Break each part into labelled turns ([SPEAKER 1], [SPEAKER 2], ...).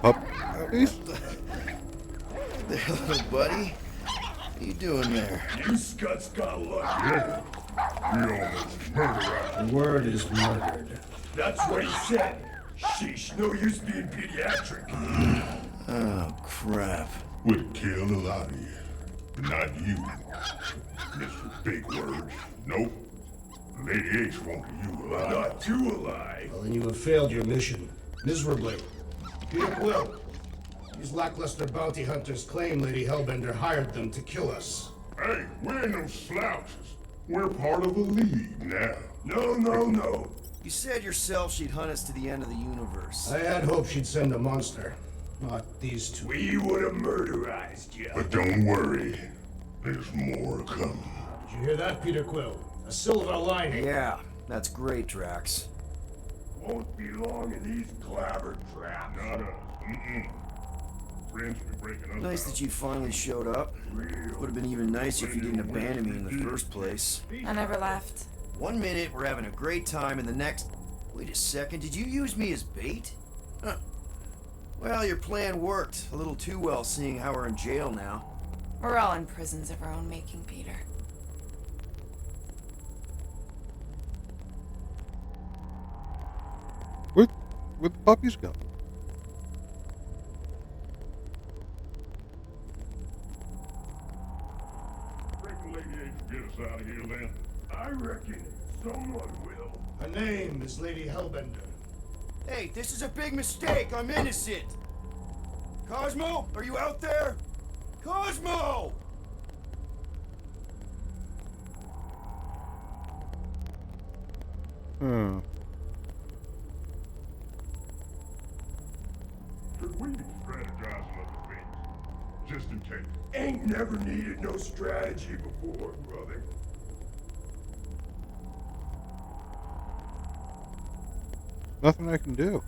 [SPEAKER 1] Puppies?
[SPEAKER 2] There, little buddy. What are you doing there?
[SPEAKER 3] You scuts got lucky.
[SPEAKER 4] Yeah. We almost murdered
[SPEAKER 5] The word is murdered.
[SPEAKER 3] That's what he said. Sheesh, no use being pediatric.
[SPEAKER 2] Oh, crap.
[SPEAKER 4] We'd kill a lot of you. But not you. Mr. Big Words. Nope. Lady H wanted you alive.
[SPEAKER 3] Not too alive.
[SPEAKER 5] Well, then you have failed your mission. Miserably. Peter Quill. These lackluster bounty hunters claim Lady Hellbender hired them to kill us.
[SPEAKER 4] Hey, we ain't no slouches. We're part of a league now.
[SPEAKER 3] No.
[SPEAKER 2] You said yourself she'd hunt us to the end of the universe.
[SPEAKER 5] I had hoped she'd send a monster. Not these two.
[SPEAKER 3] We would have murderized you.
[SPEAKER 4] But don't worry. There's more coming.
[SPEAKER 5] Did you hear that, Peter Quill? A silver lining.
[SPEAKER 2] Yeah, that's great, Drax.
[SPEAKER 3] Won't be long in these clabber traps.
[SPEAKER 4] Not us. Friends be breaking us
[SPEAKER 2] Nice
[SPEAKER 4] out.
[SPEAKER 2] that you finally showed up. Would have been even nicer if you didn't abandon me in the first place.
[SPEAKER 6] I never left.
[SPEAKER 2] 1 minute, we're having a great time, and the next... Wait a second, did you use me as bait? Huh. Well, your plan worked. A little too well, seeing how we're in jail now.
[SPEAKER 6] We're all in prisons of our own making, Peter.
[SPEAKER 1] Where'd the puppies go?
[SPEAKER 4] Reckon Lady H will get us out of here then.
[SPEAKER 3] I reckon someone will.
[SPEAKER 5] Her name is Lady Hellbender.
[SPEAKER 2] Hey, this is a big mistake. I'm innocent. Cosmo, are you out there? Cosmo!
[SPEAKER 1] Hmm.
[SPEAKER 4] Should we be strategizing other things? Just in case.
[SPEAKER 3] Ain't never needed no strategy before, brother.
[SPEAKER 1] Nothing I can do.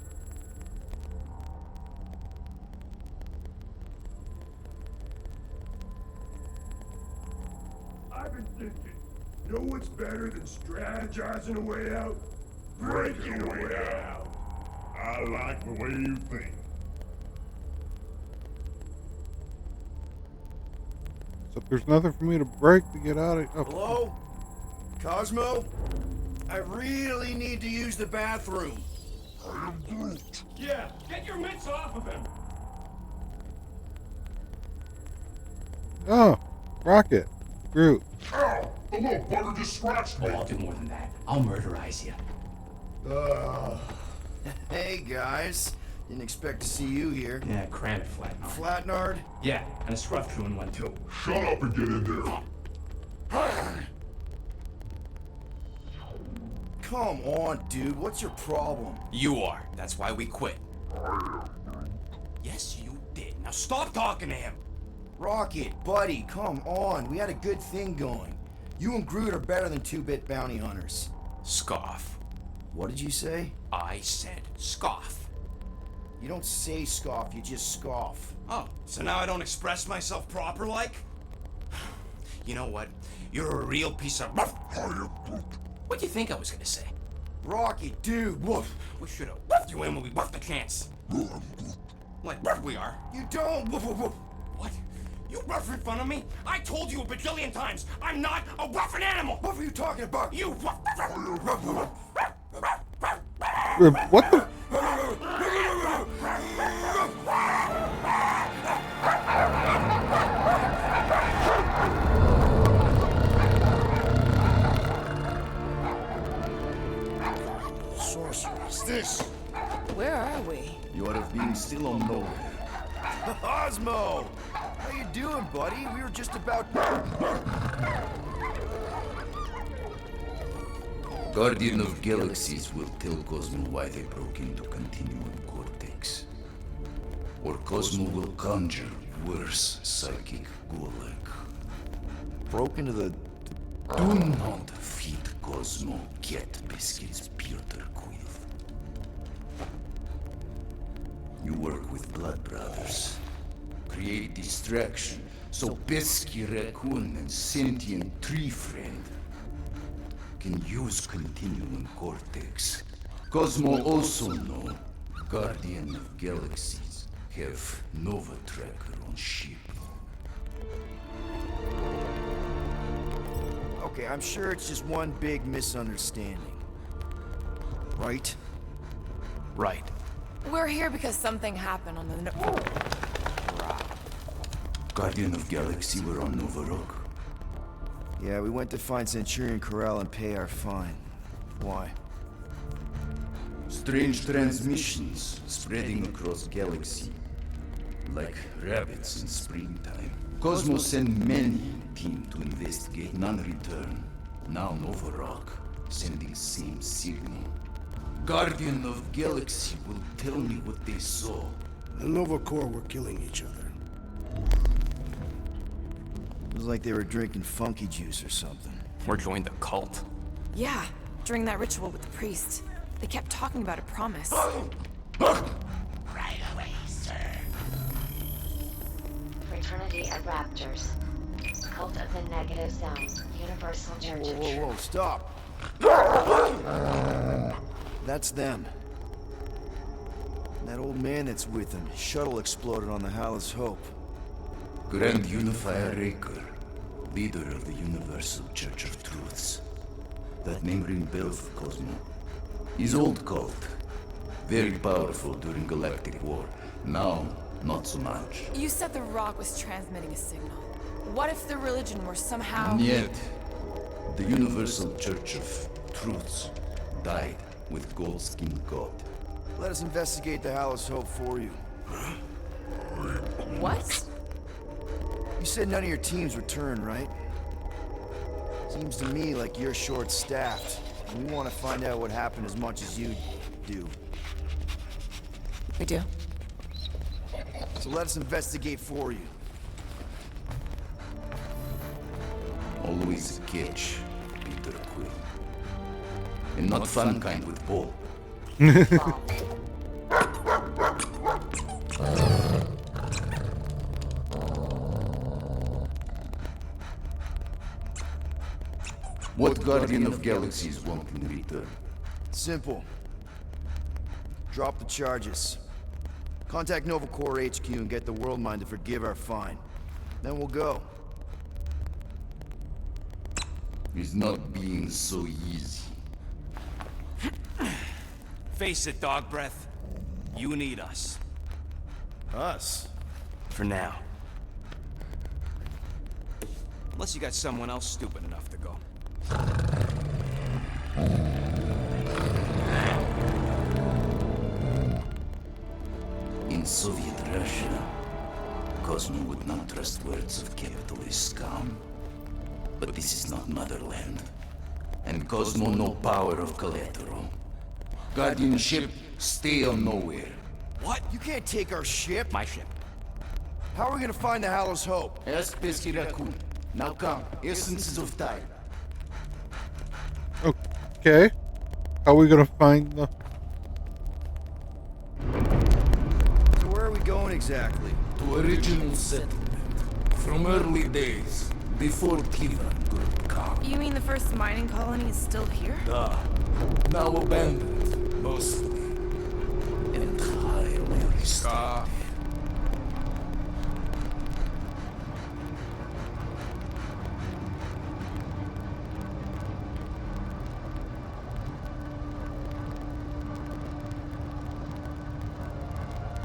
[SPEAKER 3] I've been thinking, know what's better than strategizing a way out? Breaking a way out.
[SPEAKER 4] I like the way you think.
[SPEAKER 1] Except there's nothing for me to break to get out of. Oh.
[SPEAKER 2] Hello? Cosmo? I really need to use the bathroom.
[SPEAKER 3] Yeah, get your mitts off of him.
[SPEAKER 1] Oh, Rocket, Groot.
[SPEAKER 4] Ow! The little bugger just scratched me.
[SPEAKER 7] Oh, I'll do more than that. I'll murderize you.
[SPEAKER 2] Hey, guys. Didn't expect to see you here.
[SPEAKER 7] Yeah, cram it, Flatnard.
[SPEAKER 2] Flatnard?
[SPEAKER 7] Yeah, and a scruff chewing one too.
[SPEAKER 4] Shut up and get in there.
[SPEAKER 2] Come on, dude. What's your problem?
[SPEAKER 8] You are. That's why we quit. Yes, you did. Now stop talking to him.
[SPEAKER 2] Rocket, buddy, come on. We had a good thing going. You and Groot are better than two-bit bounty hunters.
[SPEAKER 8] Scoff.
[SPEAKER 2] What did you say?
[SPEAKER 8] I said scoff.
[SPEAKER 2] You don't say scoff, you just scoff.
[SPEAKER 8] Oh, so now I don't express myself proper like? You know what? You're a real piece of... What do you think I was gonna say?
[SPEAKER 2] Rocket, dude, woof.
[SPEAKER 8] We should have woofed you in when we woofed the chance. Like woof we are.
[SPEAKER 2] You don't, woof, woof, woof.
[SPEAKER 8] What? You rough in front of me? I told you a bajillion times, I'm not a roughin' animal!
[SPEAKER 2] What were you talking about?
[SPEAKER 8] You rough...
[SPEAKER 1] What the?
[SPEAKER 2] Sorceress, this.
[SPEAKER 6] Where are we?
[SPEAKER 2] You ought to have been still unknown. Cosmo! How you doing, buddy? We were just about...
[SPEAKER 9] Guardian of Galaxies will tell Cosmo why they broke into Continuum Cortex. Or Cosmo will conjure worse psychic gulag.
[SPEAKER 2] Broke into the...
[SPEAKER 9] Do not feed Cosmo cat biscuits, Peter Quill. You work with Blood Brothers. Create distraction so Pesky Raccoon and Sentient Tree Friend can use Continuum Cortex Cosmo also know Guardian of Galaxies have Nova Tracker on ship.
[SPEAKER 2] Okay, I'm sure it's just one big misunderstanding. Right?
[SPEAKER 8] Right.
[SPEAKER 6] We're here because something happened on the
[SPEAKER 9] Guardian of Galaxy were on Nova Rock.
[SPEAKER 2] Yeah, we went to find Centurion Corral and pay our fine. Why?
[SPEAKER 9] Strange transmissions spreading across galaxy, like rabbits in springtime. Cosmo sent many team to investigate, none return. Now Nova Rock sending same signal. Guardian of Galaxy will tell me what they saw.
[SPEAKER 5] The Nova Corps were killing each other.
[SPEAKER 2] It was like they were drinking funky juice or something.
[SPEAKER 8] Or joined the cult.
[SPEAKER 6] Yeah, during that ritual with the priest. They kept talking about a promise.
[SPEAKER 10] Right away, sir. Fraternity of Raptors. Cult of the Negative Zone. Universal Church of
[SPEAKER 2] Whoa,
[SPEAKER 10] Truth.
[SPEAKER 2] stop! That's them. And that old man that's with them. His shuttle exploded on the Hallis Hope.
[SPEAKER 9] Grand Unifier Raker, leader of the Universal Church of Truths. That name ring bell for Cosmo. His old cult. Very powerful during Galactic War. Now, not so much.
[SPEAKER 6] You said the rock was transmitting a signal. What if the religion were somehow...
[SPEAKER 9] And yet, the Universal Church of Truths died with Goldskin God.
[SPEAKER 2] Let us investigate the Hallis Hope for you.
[SPEAKER 6] What?
[SPEAKER 2] You said none of your teams returned, right? Seems to me like you're short-staffed. And we want to find out what happened as much as you do.
[SPEAKER 6] We do.
[SPEAKER 2] So let us investigate for you.
[SPEAKER 9] Always a catch, Peter Quill. And not fun kind with Paul. What Guardian of Galaxies want in return?
[SPEAKER 2] Simple. Drop the charges. Contact Nova Corps HQ and get the World Mind to forgive our fine. Then we'll go.
[SPEAKER 9] It's not being so easy.
[SPEAKER 8] Face it, dog breath. You need us.
[SPEAKER 2] Us?
[SPEAKER 8] For now. Unless you got someone else stupid enough to go.
[SPEAKER 9] In Soviet Russia, Cosmo would not trust words of capitalist scum. But this is not motherland. And Cosmo no power of collateral. Guardianship, stay on nowhere.
[SPEAKER 2] What? You can't take our ship?
[SPEAKER 8] My ship.
[SPEAKER 2] How are we gonna find the Hallis Hope?
[SPEAKER 9] Ask Pesky Raccoon. Now come, essences of time.
[SPEAKER 1] Okay. How are we gonna find the...
[SPEAKER 2] So where are we going exactly?
[SPEAKER 9] To original settlement. From early days, before Tivan could come.
[SPEAKER 6] You mean the first mining colony is still here?
[SPEAKER 9] Now abandoned, mostly. Entirely restored.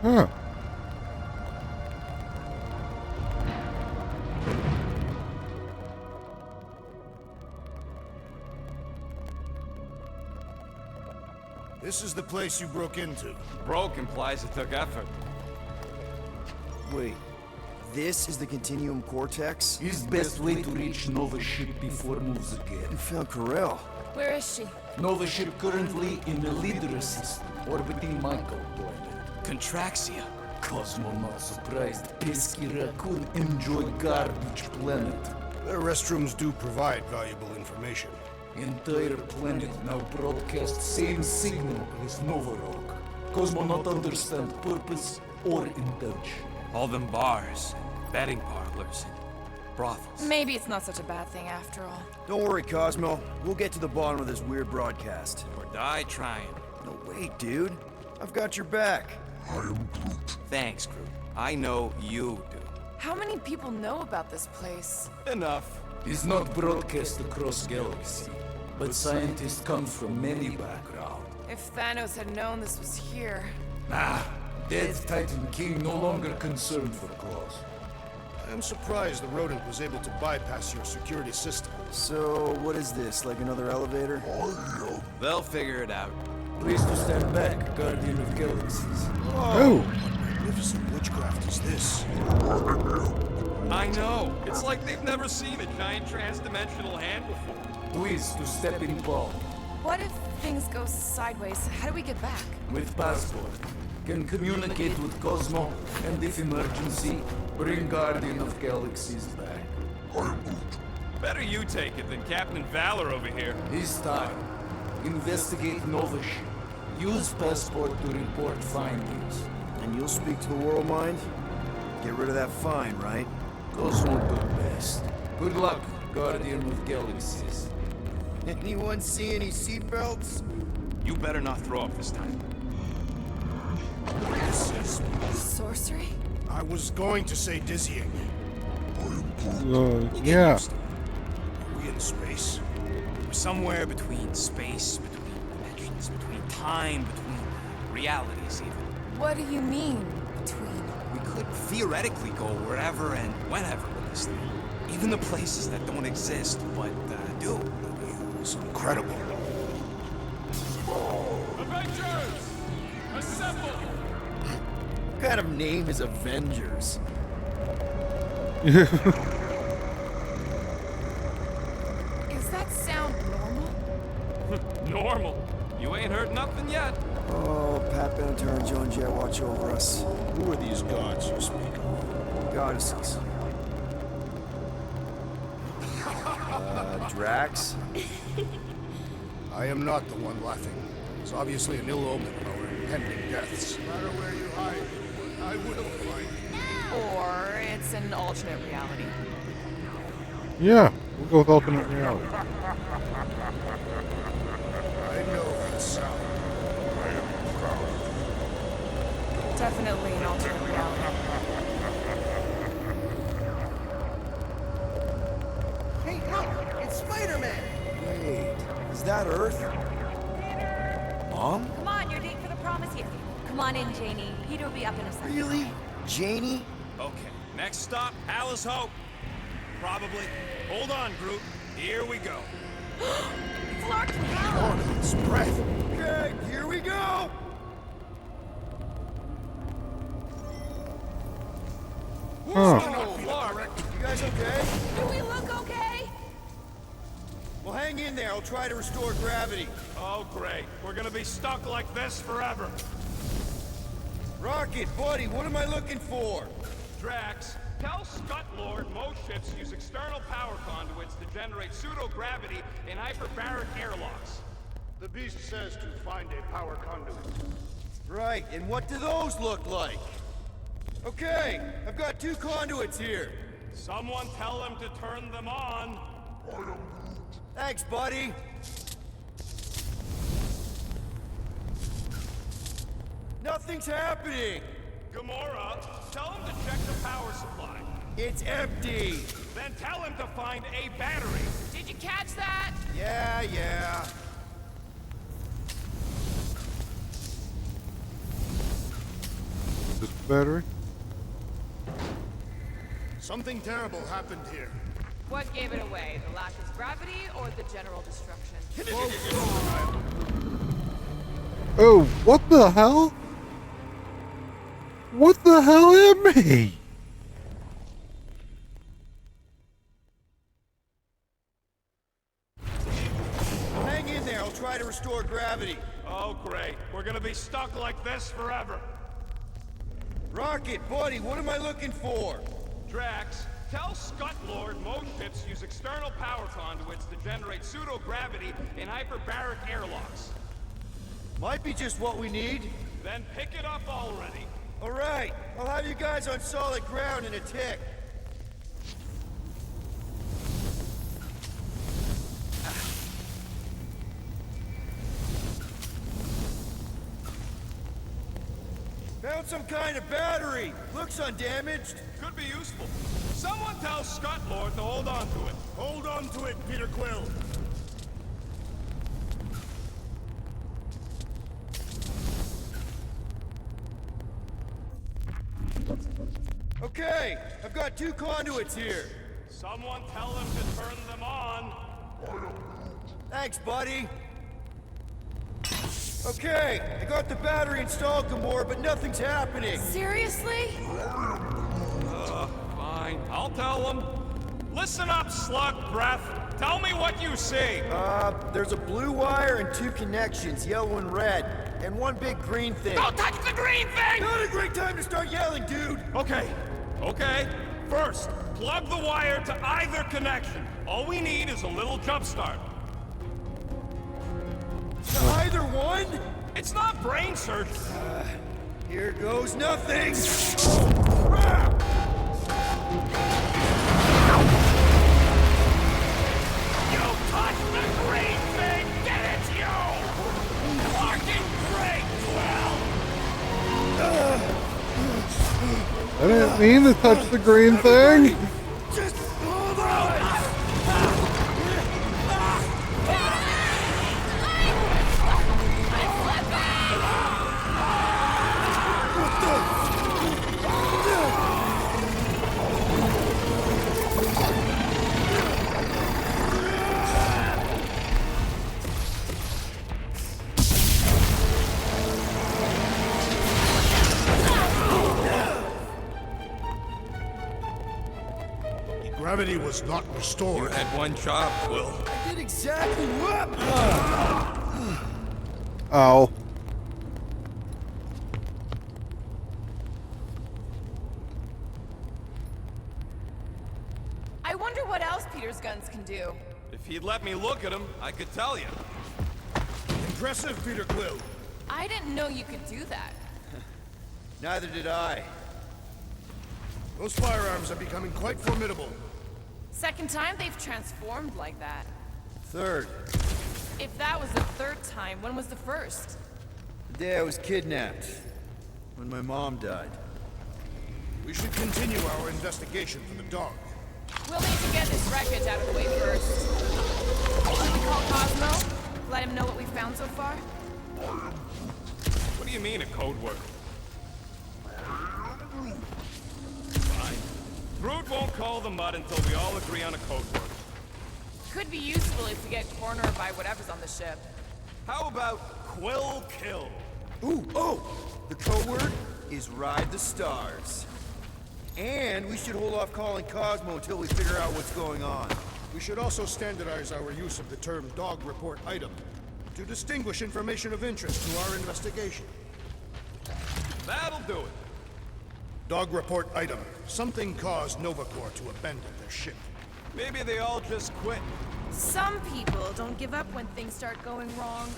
[SPEAKER 1] Huh.
[SPEAKER 5] This is the place you broke into.
[SPEAKER 8] Broke implies it took effort.
[SPEAKER 2] Wait. This is the Continuum Cortex?
[SPEAKER 9] His best way to reach Nova ship before moves
[SPEAKER 2] You
[SPEAKER 9] again.
[SPEAKER 2] found Corel.
[SPEAKER 6] Where is she?
[SPEAKER 9] Nova ship currently in the leader system, orbiting Michael planet.
[SPEAKER 8] Contraxia.
[SPEAKER 9] Cosmo not surprised. Pesky Raccoon enjoy garbage planet.
[SPEAKER 5] Their restrooms do provide valuable information.
[SPEAKER 9] Entire planet now broadcast same signal as Nova Rock. Cosmo not understand purpose or intention.
[SPEAKER 8] All them bars, betting parlors, and brothels.
[SPEAKER 6] Maybe it's not such a bad thing after all.
[SPEAKER 2] Don't worry, Cosmo. We'll get to the bottom of this weird broadcast.
[SPEAKER 8] Or die trying.
[SPEAKER 2] No, wait, dude. I've got your back.
[SPEAKER 8] Thanks, Groot. I know you do.
[SPEAKER 6] How many people know about this place?
[SPEAKER 8] Enough.
[SPEAKER 9] It's not broadcast across galaxy, but scientists come from many backgrounds.
[SPEAKER 6] If Thanos had known this was here...
[SPEAKER 9] Dead Titan King no longer concerned for cause.
[SPEAKER 5] I'm surprised the rodent was able to bypass your security system.
[SPEAKER 2] So, what is this? Like another elevator?
[SPEAKER 8] They'll figure it out.
[SPEAKER 9] Please to stand back, Guardian of Galaxies.
[SPEAKER 1] Oh,
[SPEAKER 5] Magnificent witchcraft is this?
[SPEAKER 8] I know. It's like they've never seen a giant trans-dimensional hand before.
[SPEAKER 9] Please to step in palm.
[SPEAKER 6] What if things go sideways? How do we get back?
[SPEAKER 9] With passport. Can communicate with Cosmo, and if emergency, bring Guardian of Galaxies back.
[SPEAKER 8] Better you take it than Captain Valor over here.
[SPEAKER 9] This time, investigate Nova ship. Use passport to report findings.
[SPEAKER 2] And you'll speak to the World Mind? Get rid of that fine, right?
[SPEAKER 9] Cosmo do best. Good luck, Guardian of Galaxies.
[SPEAKER 2] Anyone see any seatbelts?
[SPEAKER 8] You better not throw up this time.
[SPEAKER 5] This is...
[SPEAKER 6] Sorcery?
[SPEAKER 5] I was going to say dizzying.
[SPEAKER 1] yeah.
[SPEAKER 5] Are we in space?
[SPEAKER 8] We're somewhere between space, between dimensions, between time, between realities even.
[SPEAKER 6] What do you mean, between?
[SPEAKER 8] We could theoretically go wherever and whenever with this thing. Even the places that don't exist, but do.
[SPEAKER 5] It's incredible.
[SPEAKER 8] Avengers! Assemble!
[SPEAKER 2] What kind of name is Avengers?
[SPEAKER 6] Is that sound normal?
[SPEAKER 8] Normal. You ain't heard nothing yet.
[SPEAKER 2] Oh, Pat Benatar and Joan Jett watch over us.
[SPEAKER 5] Who are these gods you speak of?
[SPEAKER 2] Goddesses. Drax?
[SPEAKER 5] I am not the one laughing. It's obviously an ill omen of our impending deaths. No matter where you hide, I will find you.
[SPEAKER 6] Or it's an alternate reality.
[SPEAKER 1] Yeah, we'll go with alternate reality.
[SPEAKER 5] I know that sound. I am proud.
[SPEAKER 6] Definitely an alternate reality.
[SPEAKER 2] Hey, look! It's Spider-Man! Wait, is that Earth? Mom?
[SPEAKER 11] Come on, your date for the prom is here. Come on in, Janie. Peter will be up in a second.
[SPEAKER 2] Really? Janie?
[SPEAKER 8] Okay, next stop, Alice Hope. Probably. Hold on, Groot. Here we go.
[SPEAKER 11] Clark,
[SPEAKER 5] On its breath.
[SPEAKER 2] Okay, here we go!
[SPEAKER 1] Huh.
[SPEAKER 2] Whoa, Clark! You guys okay?
[SPEAKER 11] do we look okay?
[SPEAKER 2] Well, hang in there. I'll try to restore gravity.
[SPEAKER 8] Oh, great. We're gonna be stuck like this forever.
[SPEAKER 2] Rocket, buddy, what am I looking for?
[SPEAKER 8] Drax, tell Scut Lord most ships use external power conduits to generate pseudo-gravity in hyperbaric airlocks.
[SPEAKER 5] The beast says to find a power conduit.
[SPEAKER 2] Right, and what do those look like? Okay, I've got 2 conduits here.
[SPEAKER 8] Someone tell them to turn them on.
[SPEAKER 2] Thanks, buddy. Nothing's happening.
[SPEAKER 8] Gamora, tell him to check the power supply.
[SPEAKER 2] It's empty.
[SPEAKER 8] Then tell him to find a battery.
[SPEAKER 6] Did you catch that?
[SPEAKER 2] Yeah.
[SPEAKER 1] This battery?
[SPEAKER 5] Something terrible happened here.
[SPEAKER 6] What gave it away? The lack of gravity or the general destruction?
[SPEAKER 1] Oh, what the hell? What the hell hit me?
[SPEAKER 2] Hang in there. I'll try to restore gravity.
[SPEAKER 8] Oh, great. We're gonna be stuck like this forever.
[SPEAKER 2] Rocket, buddy, what am I looking for?
[SPEAKER 8] Drax, tell Scut Lord most ships use external power conduits to generate pseudo-gravity in hyperbaric airlocks.
[SPEAKER 2] Might be just what we need.
[SPEAKER 8] Then pick it up already.
[SPEAKER 2] All right, I'll have you guys on solid ground in a tick. Found some kind of battery. Looks undamaged.
[SPEAKER 8] Could be useful. Someone tell Scott Lord to hold on to it.
[SPEAKER 5] Hold on to it, Peter Quill.
[SPEAKER 2] Okay, I've got 2 conduits here.
[SPEAKER 8] Someone tell him to turn them on.
[SPEAKER 2] Thanks, buddy. Okay, I got the battery installed, Gamora, but nothing's happening.
[SPEAKER 6] Seriously?
[SPEAKER 8] Fine, I'll tell him. Listen up, slug breath. Tell me what you see.
[SPEAKER 2] There's a blue wire and 2 connections, yellow and red, and 1 big green thing.
[SPEAKER 8] Don't touch the green thing!
[SPEAKER 2] Not a great time to start yelling, dude!
[SPEAKER 8] Okay. First, plug the wire to either connection. All we need is a little jump start.
[SPEAKER 2] Either one?
[SPEAKER 8] It's not brain surgery.
[SPEAKER 2] Here goes nothing! Oh, crap!
[SPEAKER 8] You touched the green thing! Get it, you! Fucking great,
[SPEAKER 1] I didn't mean to touch the green thing.
[SPEAKER 2] Just hold on!
[SPEAKER 5] Gravity was not
[SPEAKER 8] You
[SPEAKER 5] restored.
[SPEAKER 8] had one job, Quill.
[SPEAKER 2] I did exactly what?
[SPEAKER 1] Ow.
[SPEAKER 6] I wonder what else Peter's guns can do.
[SPEAKER 8] If he'd let me look at him, I could tell you.
[SPEAKER 5] Impressive, Peter Quill.
[SPEAKER 6] I didn't know you could do that.
[SPEAKER 2] Neither did I.
[SPEAKER 5] Those firearms are becoming quite formidable.
[SPEAKER 6] Second time they've transformed like that.
[SPEAKER 2] Third,
[SPEAKER 6] If that was the third time, when was the first?
[SPEAKER 2] the day I was kidnapped. When my mom died.
[SPEAKER 5] We should continue our investigation for the dog.
[SPEAKER 6] We'll need to get this wreckage out of the way first. Should we call Cosmo? Let him know what we found so far?
[SPEAKER 8] What do you mean, a code word? Fine. Brood won't call the mud until we all agree on a code word.
[SPEAKER 6] Could be useful if we get cornered by whatever's on the ship.
[SPEAKER 8] How about Quill Kill?
[SPEAKER 2] Ooh, oh! The code word is Ride the Stars. And we should hold off calling Cosmo until we figure out what's going on.
[SPEAKER 5] We should also standardize our use of the term dog report item to distinguish information of interest to our investigation.
[SPEAKER 8] That'll do it.
[SPEAKER 5] Dog report item. Something caused Nova Corps to abandon their ship.
[SPEAKER 8] Maybe they all just quit.
[SPEAKER 6] Some people don't give up when things start going wrong.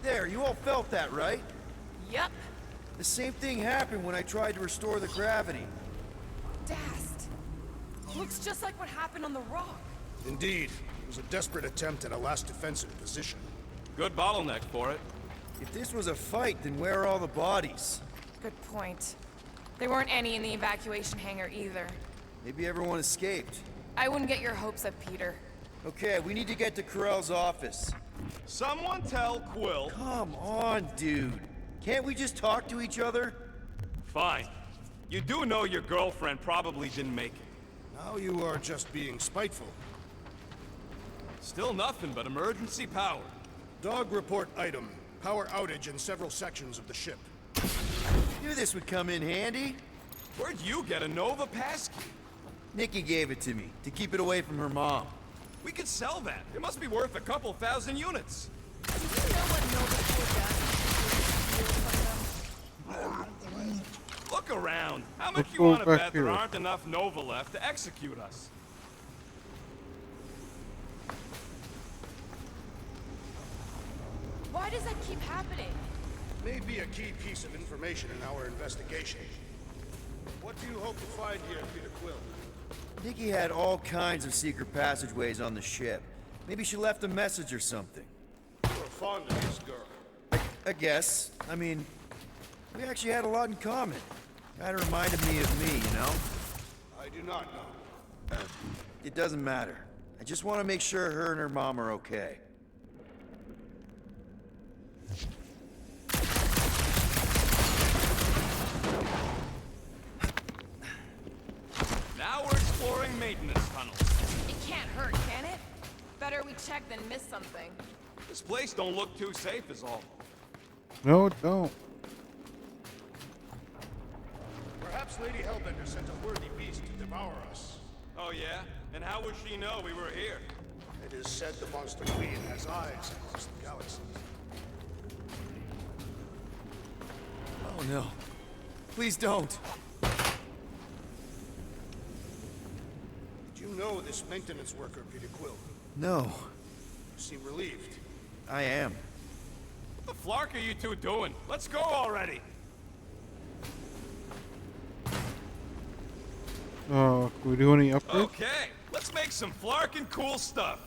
[SPEAKER 2] There, you all felt that, right?
[SPEAKER 6] Yup.
[SPEAKER 2] The same thing happened when I tried to restore the gravity.
[SPEAKER 6] Dast. Looks just like what happened on the rock.
[SPEAKER 5] Indeed, it was a desperate attempt at a last defensive position.
[SPEAKER 8] Good bottleneck for it.
[SPEAKER 2] If this was a fight, then where are all the bodies?
[SPEAKER 6] Good point. There weren't any in the evacuation hangar either.
[SPEAKER 2] Maybe everyone escaped.
[SPEAKER 6] I wouldn't get your hopes up, Peter.
[SPEAKER 2] Okay, we need to get to Carell's office.
[SPEAKER 8] Someone tell Quill.
[SPEAKER 2] Come on, dude. Can't we just talk to each other?
[SPEAKER 8] Fine. You do know your girlfriend probably didn't make it.
[SPEAKER 5] Now you are just being spiteful.
[SPEAKER 8] Still nothing but emergency power.
[SPEAKER 5] Dog report item. Power outage in several sections of the ship.
[SPEAKER 2] Knew this would come in handy.
[SPEAKER 8] Where'd you get a Nova passkey?
[SPEAKER 2] Nikki gave it to me, to keep it away from her mom.
[SPEAKER 8] We could sell that. It must be worth a couple thousand units.
[SPEAKER 6] Do you know what Nova Corps does?
[SPEAKER 8] Look around. How much
[SPEAKER 1] Let's
[SPEAKER 8] you
[SPEAKER 1] go
[SPEAKER 8] want to
[SPEAKER 1] back
[SPEAKER 8] bet
[SPEAKER 1] here.
[SPEAKER 8] there aren't enough Nova left to execute us?
[SPEAKER 6] Why does that keep happening?
[SPEAKER 5] May be a key piece of information in our investigation. What do you hope to find here, Peter Quill?
[SPEAKER 2] Nikki had all kinds of secret passageways on the ship. Maybe she left a message or something.
[SPEAKER 5] You're fond of this girl.
[SPEAKER 2] I guess. I mean, We actually had a lot in common. Kinda reminded me of me, you know?
[SPEAKER 5] I do not know.
[SPEAKER 2] It doesn't matter. I just want to make sure her and her mom are okay.
[SPEAKER 8] Now we're exploring maintenance tunnels.
[SPEAKER 6] It can't hurt, can it? Better we check than miss something.
[SPEAKER 8] This place don't look too safe is all.
[SPEAKER 1] No, it don't.
[SPEAKER 5] Perhaps Lady Hellbender sent a worthy beast to devour us.
[SPEAKER 8] Oh yeah? And how would she know we were here?
[SPEAKER 5] It is said the monster queen has eyes across the galaxy.
[SPEAKER 2] Oh no. Please don't.
[SPEAKER 5] Did you know this maintenance worker, Peter Quill?
[SPEAKER 2] No.
[SPEAKER 5] You seem relieved.
[SPEAKER 2] I am.
[SPEAKER 8] What the flark are you two doing? Let's go already!
[SPEAKER 1] Can we do any upgrades?
[SPEAKER 8] Okay, let's make some flarkin' cool stuff.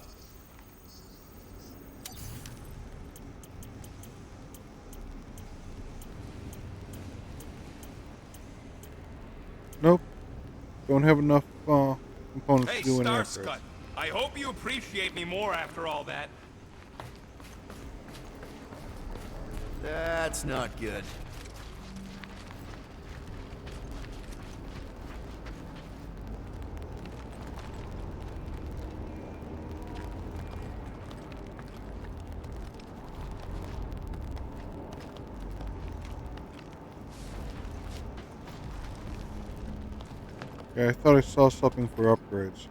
[SPEAKER 1] Nope. Don't have enough components
[SPEAKER 8] Hey,
[SPEAKER 1] to do any
[SPEAKER 8] Starscut,
[SPEAKER 1] upgrades.
[SPEAKER 8] I hope you appreciate me more after all that.
[SPEAKER 2] That's not good.
[SPEAKER 1] Okay, I thought I saw something for upgrades.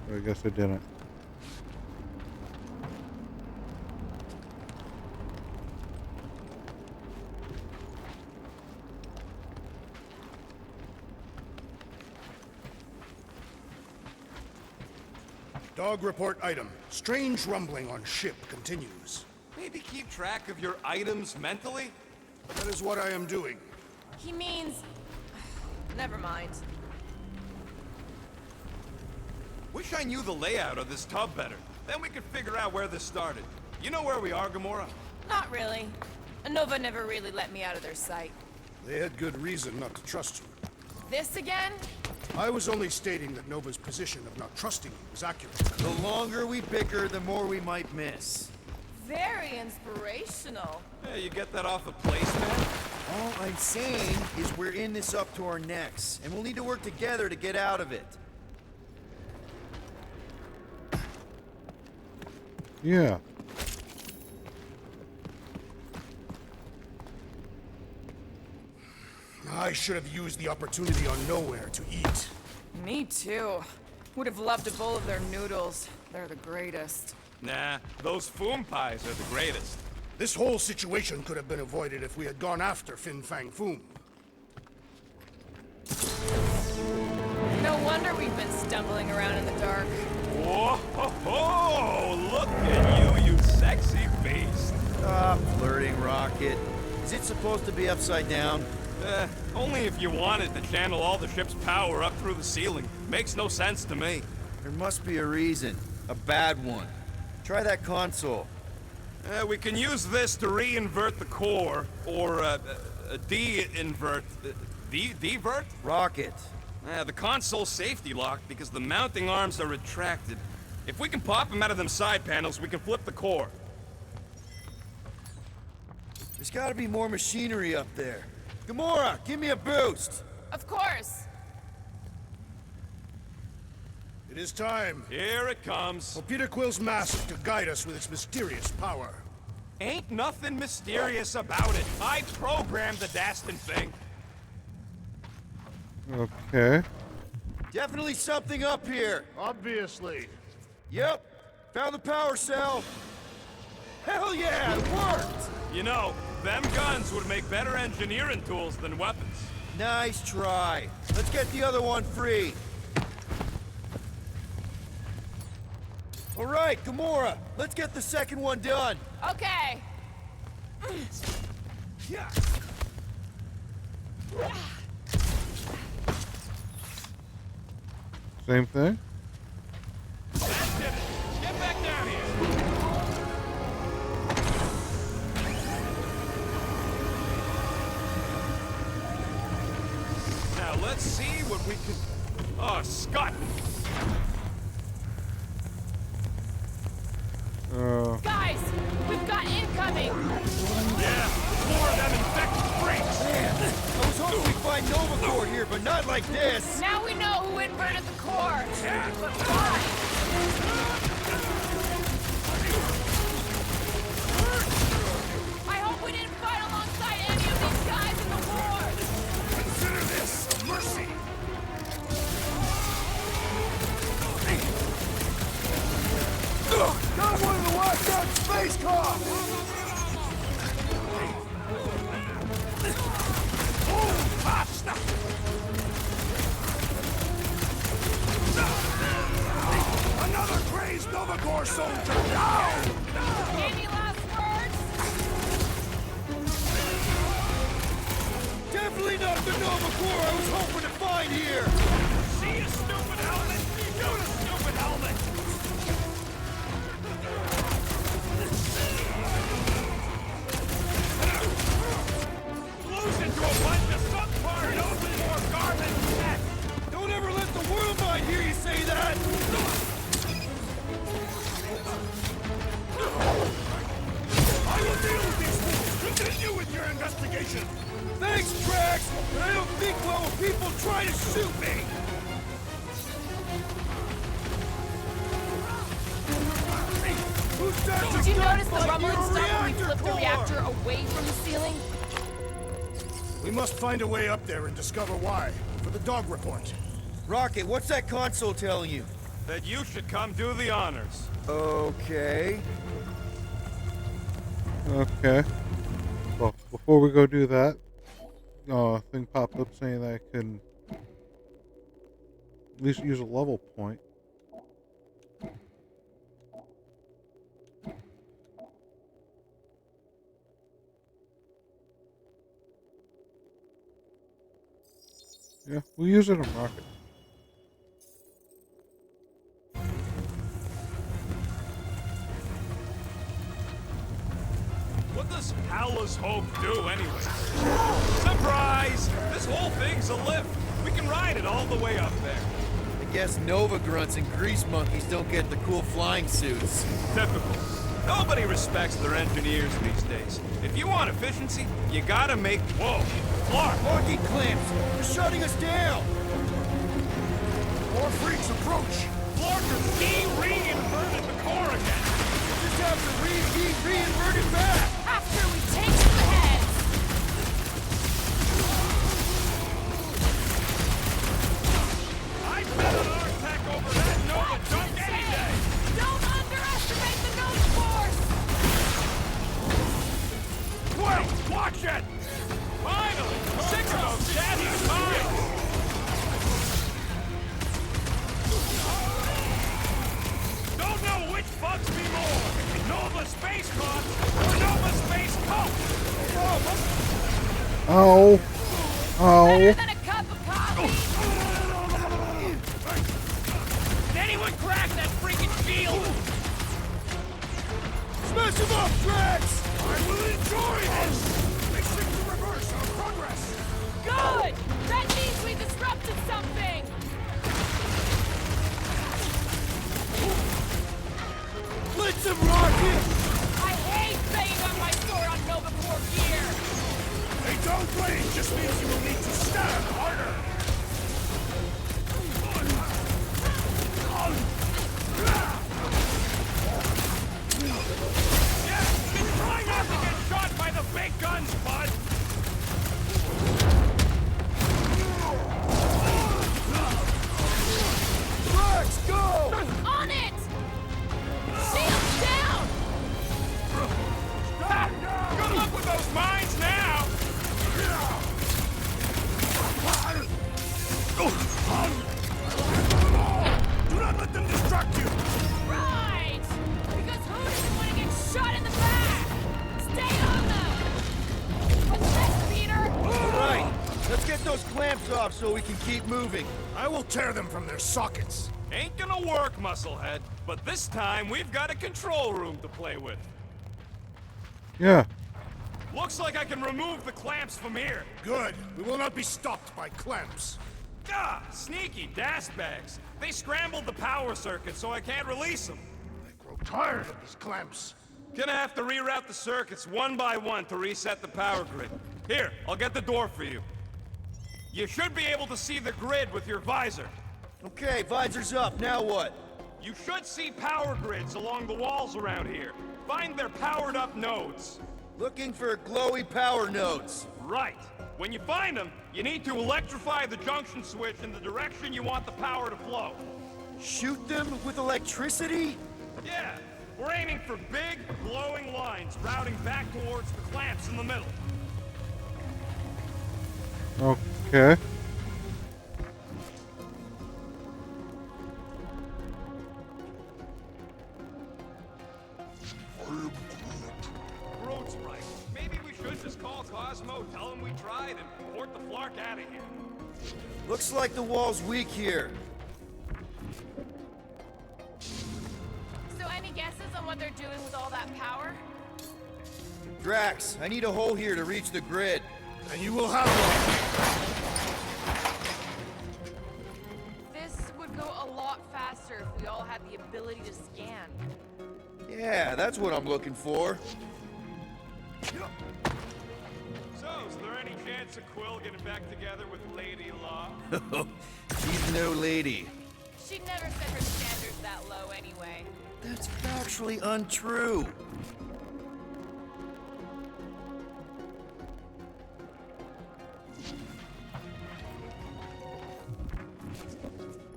[SPEAKER 1] But I guess I didn't.
[SPEAKER 5] Dog report item. Strange rumbling on ship continues.
[SPEAKER 8] Maybe keep track of your items mentally?
[SPEAKER 5] That is what I am doing.
[SPEAKER 6] He means... Never mind.
[SPEAKER 8] Wish I knew the layout of this tub better. Then we could figure out where this started. You know where we are, Gamora?
[SPEAKER 6] Not really. Nova never really let me out of their sight.
[SPEAKER 5] They had good reason not to trust you.
[SPEAKER 6] This again?
[SPEAKER 5] I was only stating that Nova's position of not trusting you was accurate.
[SPEAKER 2] The longer we bicker, the more we might miss.
[SPEAKER 6] Very inspirational.
[SPEAKER 8] Yeah, you get that off a placemat?
[SPEAKER 2] All I'm saying is we're in this up to our necks, and we'll need to work together to get out of it.
[SPEAKER 1] Yeah.
[SPEAKER 5] I should have used the opportunity on Nowhere to eat.
[SPEAKER 6] Me too. Would have loved a bowl of their noodles. They're the greatest.
[SPEAKER 8] Nah, those foom pies are the greatest.
[SPEAKER 5] This whole situation could have been avoided if we had gone after Fin Fang Foom.
[SPEAKER 6] No wonder we've been stumbling around in the dark.
[SPEAKER 8] Whoa, ho, ho, look at you, you sexy beast.
[SPEAKER 2] Stop flirting, Rocket. Is it supposed to be upside down?
[SPEAKER 8] Only if you wanted to channel all the ship's power up through the ceiling. Makes no sense to me.
[SPEAKER 2] There must be a reason. A bad one. Try that console.
[SPEAKER 8] We can use this to re-invert the core, or de-invert... de-vert?
[SPEAKER 2] Rocket.
[SPEAKER 8] The console's safety locked because the mounting arms are retracted. If we can pop them out of them side panels, we can flip the core.
[SPEAKER 2] There's gotta be more machinery up there. Gamora, give me a boost!
[SPEAKER 6] Of course.
[SPEAKER 5] It is time
[SPEAKER 8] Here it comes.
[SPEAKER 5] for Peter Quill's mask to guide us with its mysterious power.
[SPEAKER 8] Ain't nothing mysterious about it. I programmed the Dastin thing.
[SPEAKER 1] Okay.
[SPEAKER 2] Definitely something up here.
[SPEAKER 5] Obviously.
[SPEAKER 2] Yep. Found the power cell. Hell yeah, it worked!
[SPEAKER 8] You know, them guns would make better engineering tools than weapons.
[SPEAKER 2] Nice try. Let's get the other one free. All right, Gamora, let's get the second one done.
[SPEAKER 6] Okay.
[SPEAKER 2] Yeah.
[SPEAKER 1] Same thing.
[SPEAKER 8] That did it. Get back down here. we can... Oh, Scott!
[SPEAKER 6] Guys, we've got incoming!
[SPEAKER 8] Yeah, more of them infected freaks!
[SPEAKER 2] Man, I was hoping we'd find Nova Core here, but not like this.
[SPEAKER 6] Now we know who inverted the core! But why? I hope we didn't fight alongside any of these guys in the war!
[SPEAKER 5] Consider this a mercy.
[SPEAKER 3] Got one of the locked out space cops!
[SPEAKER 5] Another crazed Novacore soldier down!
[SPEAKER 6] Any last words?
[SPEAKER 2] Definitely not the Nova Core I was hoping to find here!
[SPEAKER 8] See you, stupid helmet! You the stupid helmet! Blows into a bunch of subpar noses or garbage tech!
[SPEAKER 2] Don't ever let the world mind hear you say that!
[SPEAKER 5] I will deal with these fools! Continue with your investigation!
[SPEAKER 2] Thanks, Drax, but I don't think well when people try to shoot me! Who's that?
[SPEAKER 6] Did you notice the rumbling
[SPEAKER 2] Your
[SPEAKER 6] stuff when we
[SPEAKER 2] reactor
[SPEAKER 6] flipped the
[SPEAKER 2] core?
[SPEAKER 6] reactor away from the ceiling?
[SPEAKER 5] We must find a way up there and discover why. For the dog report.
[SPEAKER 2] Rocket, what's that console telling you?
[SPEAKER 8] That you should come do the honors.
[SPEAKER 2] Okay.
[SPEAKER 1] Okay. Well, before we go do that, a thing popped up saying that I can at least use a level point. Yeah, we'll use it on Rocket.
[SPEAKER 8] What does Howler's Hope do anyway? Surprise! This whole thing's a lift. We can ride it all the way up there.
[SPEAKER 2] I guess Nova grunts and grease monkeys don't get the cool flying suits.
[SPEAKER 8] Typical. Nobody respects their engineers these days. If you want efficiency, you gotta make... Whoa! Clark!
[SPEAKER 2] Parking clamps! They're shutting us down!
[SPEAKER 5] More freaks approach!
[SPEAKER 8] Clarker's de-reinverted the core again!
[SPEAKER 2] Just have to re-invert it back!
[SPEAKER 6] After we take to the heads!
[SPEAKER 8] I bet an R-Tech over that Nova junk any day!
[SPEAKER 6] Don't underestimate the Nova Force!
[SPEAKER 8] Wait! Watch it! Finally! Sick of those daddy mines! Don't know which bugs me more! Nova Space Cops or Nova Space Cops!
[SPEAKER 1] Ow! Ow!
[SPEAKER 6] Better than a cup of coffee!
[SPEAKER 8] Did anyone crack that freaking shield?
[SPEAKER 2] Smash him up, Drax!
[SPEAKER 5] I will enjoy this! Make sure to reverse our progress!
[SPEAKER 6] Good! That means we disrupted something!
[SPEAKER 2] Blitz him, Rocket!
[SPEAKER 6] I hate banging on my sword on Nova Corps gear!
[SPEAKER 5] A dog blade just means you will need to stab harder!
[SPEAKER 8] Yeah, and try not to get shot by the big guns, bud!
[SPEAKER 2] Drax, go!
[SPEAKER 6] On it! Shields down!
[SPEAKER 8] Ha! Good luck with those mines now!
[SPEAKER 5] Do not let them distract you!
[SPEAKER 6] Right! Because who doesn't want to get shot in the back? Stay on them! What's this, Peter?
[SPEAKER 2] All right, let's get those clamps off so we can keep moving.
[SPEAKER 5] I will tear them from their sockets!
[SPEAKER 8] Ain't gonna work, Musclehead. But this time, we've got a control room to play with.
[SPEAKER 1] Yeah.
[SPEAKER 8] Looks like I can remove the clamps from here.
[SPEAKER 5] Good. We will not be stopped by clamps.
[SPEAKER 12] Ah, sneaky dash bags. They scrambled the power circuit, so I can't release them.
[SPEAKER 5] I grow tired of these clamps.
[SPEAKER 12] Gonna have to reroute the circuits one by one to reset the power grid. Here, I'll get the door for you. You should be able to see the grid with your visor.
[SPEAKER 2] Okay, visor's up. Now what?
[SPEAKER 12] You should see power grids along the walls around here. Find their powered up nodes.
[SPEAKER 2] Looking for glowy power nodes.
[SPEAKER 12] Right. When you find them, you need to electrify the junction switch in the direction you want the power to flow.
[SPEAKER 2] Shoot them with electricity?
[SPEAKER 12] Yeah, we're aiming for big, glowing lines routing back towards the clamps in the middle.
[SPEAKER 1] Okay.
[SPEAKER 12] Groot's right. Maybe we should just call Cosmo, tell him we tried, and port the Flark out of here.
[SPEAKER 2] Looks like the wall's weak here.
[SPEAKER 6] So any guesses on what they're doing with all that power?
[SPEAKER 2] Drax, I need a hole here to reach the grid.
[SPEAKER 5] And you will have one.
[SPEAKER 6] This would go a lot faster if we all had the ability to scan.
[SPEAKER 2] Yeah, that's what I'm looking for.
[SPEAKER 12] So, is there any chance of Quill getting back together with Lady Law?
[SPEAKER 2] She's no lady.
[SPEAKER 6] She'd never set her standards that low anyway.
[SPEAKER 2] That's factually untrue.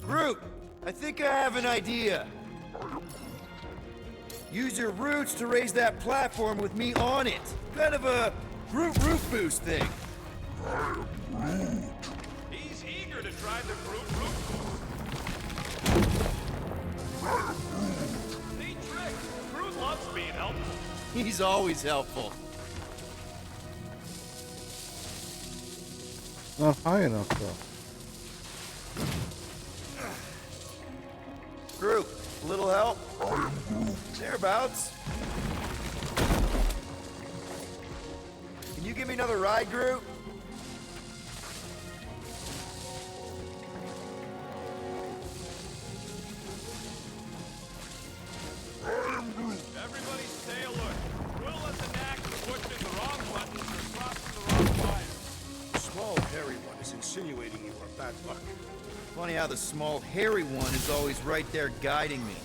[SPEAKER 2] Groot, I think I have an idea. Use your roots to raise that platform with me on it. Kind of a Groot roof boost thing.
[SPEAKER 12] He's eager to try the Groot roof boost. Neat trick. Groot loves being helpful.
[SPEAKER 2] He's always helpful.
[SPEAKER 1] Not high enough though.
[SPEAKER 2] Groot, a little help? Thereabouts. Can you give me another ride, Groot?
[SPEAKER 12] Everybody stay alert. Quill has a knack for pushing the wrong buttons or crossing the wrong wires.
[SPEAKER 5] The small, hairy one is insinuating you are bad luck.
[SPEAKER 2] Funny how the small, hairy one is always right there guiding me.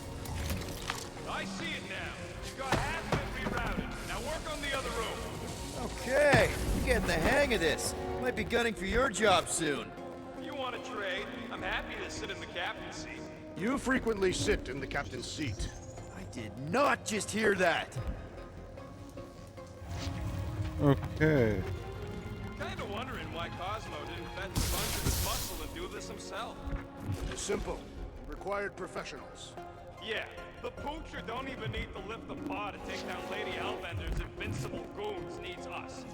[SPEAKER 12] I see it now. You've got half of it rerouted. Now work on the other room.
[SPEAKER 2] Okay, you're getting the hang of this. Might be gunning for your job soon.
[SPEAKER 12] If you want to trade, I'm happy to sit in the captain's seat.
[SPEAKER 5] You frequently sit in the captain's seat.
[SPEAKER 2] I did not just hear that.
[SPEAKER 1] Okay.
[SPEAKER 12] Kinda wondering why Cosmo didn't fetch a bunch of his muscle and do this himself.
[SPEAKER 5] It's simple. Required professionals.
[SPEAKER 12] Yeah, the poocher don't even need to lift the paw to take down Lady Hellbender's invincible goons needs us.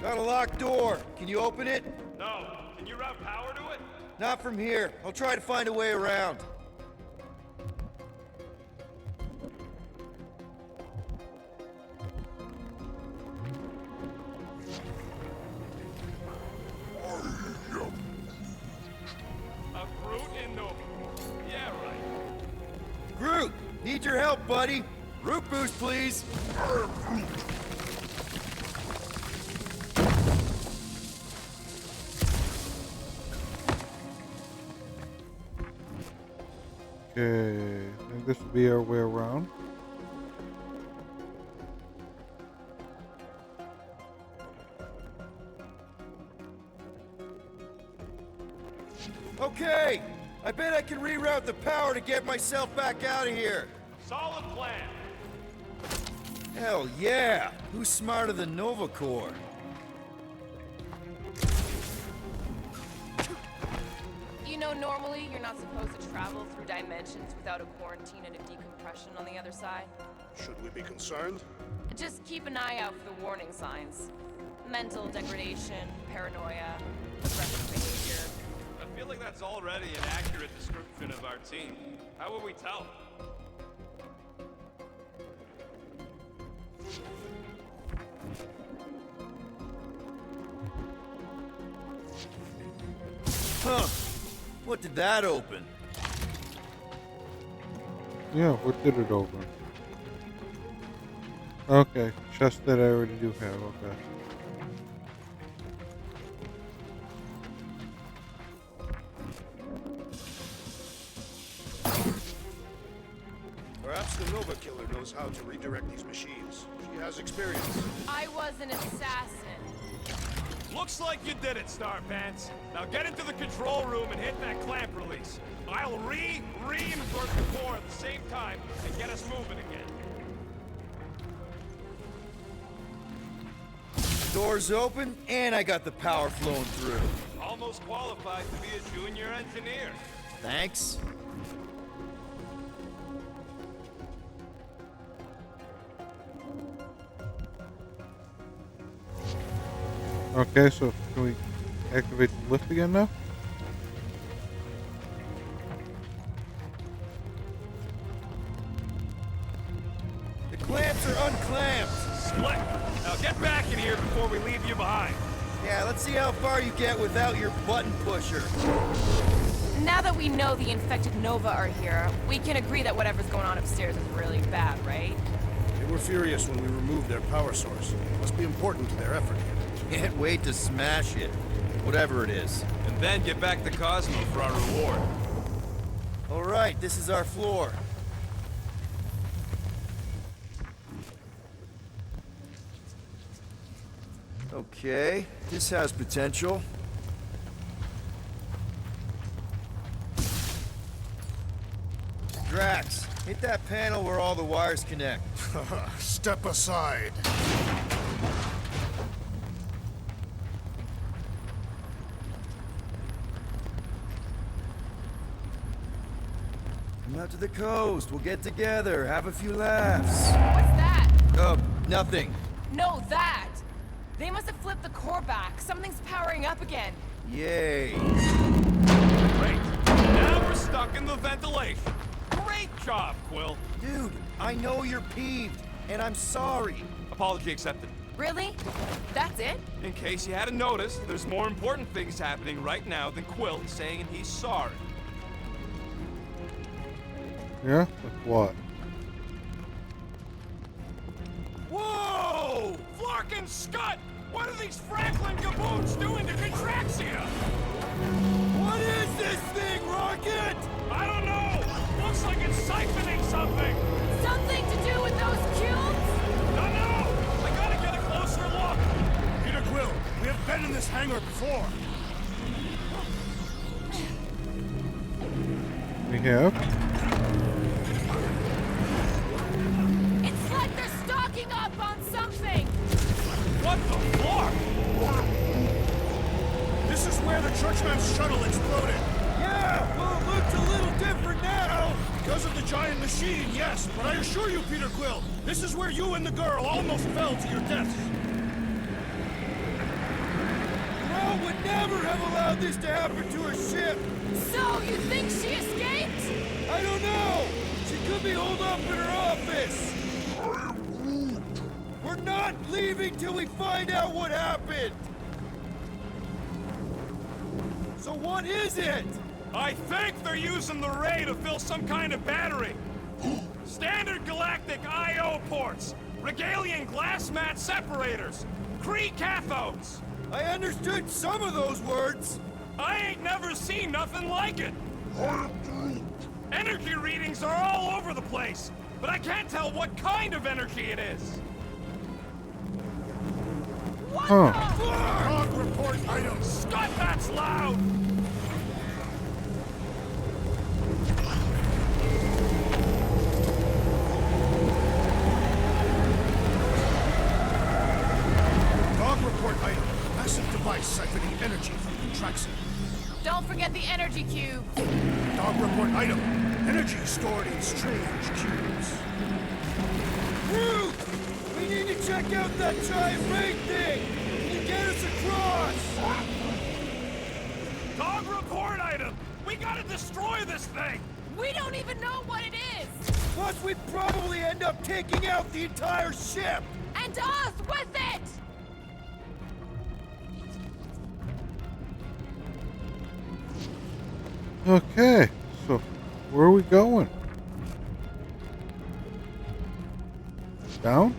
[SPEAKER 2] Got a locked door. Can you open it?
[SPEAKER 12] No, can you route power to it?
[SPEAKER 2] Not from here. I'll try to find a way around.
[SPEAKER 12] A Groot in the... Yeah, right.
[SPEAKER 2] Groot, need your help, buddy. Root boost, please.
[SPEAKER 1] Okay. I think this will be our way around.
[SPEAKER 2] Okay, I bet I can reroute the power to get myself back out of here.
[SPEAKER 12] Solid plan.
[SPEAKER 2] Hell yeah! Who's smarter than Nova Corps?
[SPEAKER 6] You know, normally you're not supposed to travel through dimensions without a quarantine and a decompression on the other side.
[SPEAKER 5] Should we be concerned?
[SPEAKER 6] Just keep an eye out for the warning signs. Mental degradation, paranoia, aggressive behavior.
[SPEAKER 12] I feel like that's already an accurate description of our team. How would we tell?
[SPEAKER 2] Huh. What did that open?
[SPEAKER 1] Yeah, what did it open? Okay, chest that I already do have, okay.
[SPEAKER 5] Perhaps the Nova Killer knows how to redirect these machines. She has experience.
[SPEAKER 6] I was an assassin.
[SPEAKER 12] Looks like you did it, Starpants. Now get into the control room and hit that clamp release. I'll reinforce the core at the same time and get us moving again.
[SPEAKER 2] Doors open, and I got the power flowing through.
[SPEAKER 12] Almost qualified to be a junior engineer.
[SPEAKER 2] Thanks.
[SPEAKER 1] Okay, so can we activate the lift again now?
[SPEAKER 2] The clamps are unclamped.
[SPEAKER 12] Slick. Now get back in here before we leave you behind.
[SPEAKER 2] Yeah, let's see how far you get without your button pusher.
[SPEAKER 6] Now that we know the infected Nova are here, we can agree that whatever's going on upstairs is really bad, right?
[SPEAKER 5] They were furious when we removed their power source. Must be important to their effort here.
[SPEAKER 2] Can't wait to smash it. Whatever it is.
[SPEAKER 12] And then get back to Cosmo for our reward.
[SPEAKER 2] All right, this is our floor. Okay, this has potential. Drax, hit that panel where all the wires connect.
[SPEAKER 5] Step aside.
[SPEAKER 2] Come out to the coast. We'll get together, have a few laughs.
[SPEAKER 6] What's that?
[SPEAKER 2] Nothing.
[SPEAKER 6] No, that! They must have flipped the core back. Something's powering up again.
[SPEAKER 2] Yay.
[SPEAKER 12] Great. Now we're stuck in the ventilation. Great job, Quill.
[SPEAKER 2] Dude, I know you're peeved, and I'm sorry.
[SPEAKER 12] Apology accepted.
[SPEAKER 6] Really? That's it?
[SPEAKER 12] In case you hadn't noticed, there's more important things happening right now than Quill saying he's sorry.
[SPEAKER 1] Yeah? Like what?
[SPEAKER 12] Whoa! Flark and Scud! What are these Franklin gaboons doing to Contraxia?
[SPEAKER 2] What is this thing, Rocket?
[SPEAKER 12] I don't know! Looks like it's siphoning something!
[SPEAKER 6] Something to do with those cubes?
[SPEAKER 12] No! I gotta get a closer look!
[SPEAKER 5] Peter Quill, we have been in this hangar before.
[SPEAKER 1] We have?
[SPEAKER 6] It's like they're stocking up on something!
[SPEAKER 12] What the fuck?
[SPEAKER 5] This is where the Churchman's shuttle exploded.
[SPEAKER 2] Yeah, well, it looks a little different now.
[SPEAKER 5] Because of the giant machine, yes. But I assure you, Peter Quill, this is where you and the girl almost fell to your deaths.
[SPEAKER 2] Well, would never have allowed this to happen to her ship.
[SPEAKER 6] So, you think she escaped?
[SPEAKER 2] I don't know. She could be holed up in her office. We're not leaving till we find out what happened. So what is it?
[SPEAKER 12] I think they're using the ray to fill some kind of battery. Standard galactic I.O. ports, Regalian glass mat separators, Kree cathodes.
[SPEAKER 2] I understood some of those words.
[SPEAKER 12] I ain't never seen nothing like it. Energy readings are all over the place, but I can't tell what kind of energy it is.
[SPEAKER 6] What
[SPEAKER 1] Huh.
[SPEAKER 6] the?
[SPEAKER 5] Log report items.
[SPEAKER 12] Scott, that's loud!
[SPEAKER 5] Log report item. Massive device siphoning energy from Contraxia.
[SPEAKER 6] Don't forget the energy cube.
[SPEAKER 5] Dog report item. Energy stored in strange cubes.
[SPEAKER 2] Ruth! We need to check out that giant ray thing! And get us across!
[SPEAKER 12] Dog report item! We gotta destroy this thing!
[SPEAKER 6] We don't even know what it is!
[SPEAKER 2] Plus, we'd probably end up taking out the entire ship!
[SPEAKER 6] And us with it!
[SPEAKER 1] Okay, so where are we going? Down?